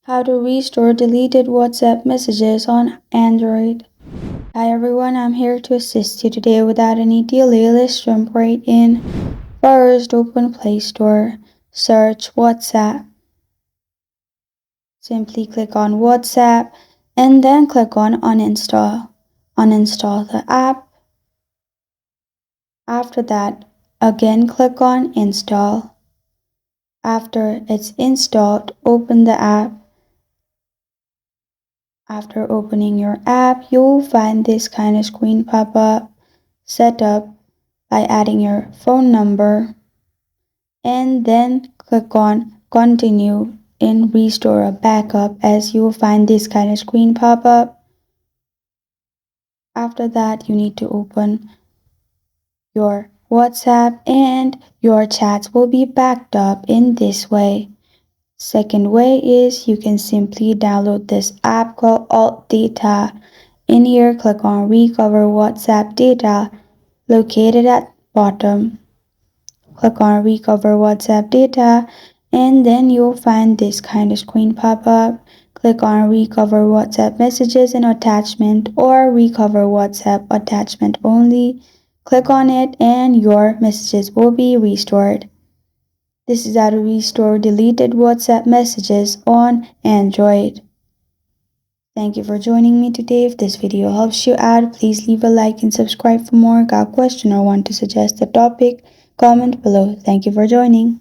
How to restore deleted WhatsApp messages on Android. Hi everyone, I'm here to assist you today without any delay. Let's jump right in. First, open Play Store, search WhatsApp. Simply click on WhatsApp and then click on Uninstall. Uninstall the app. After that, again click on Install. After it's installed, open the app. After opening your app, you'll find this kind of screen pop up. Set up by adding your phone number and then click on Continue and Restore a Backup, as you will find this kind of screen pop up. After that, you need to open your WhatsApp and your chats will be backed up in this way. Second way is you can simply download this app called Alt Data. In here, click on Recover WhatsApp Data located at bottom. Click on Recover WhatsApp Data and then you'll find this kind of screen pop up. Click on Recover WhatsApp Messages and Attachment or Recover WhatsApp Attachment only. Click on it and your messages will be restored. This is how to restore deleted WhatsApp messages on Android. Thank you for joining me today. If this video helps you out, please leave a like and subscribe for more. Got a question or want to suggest a topic? Comment below. Thank you for joining.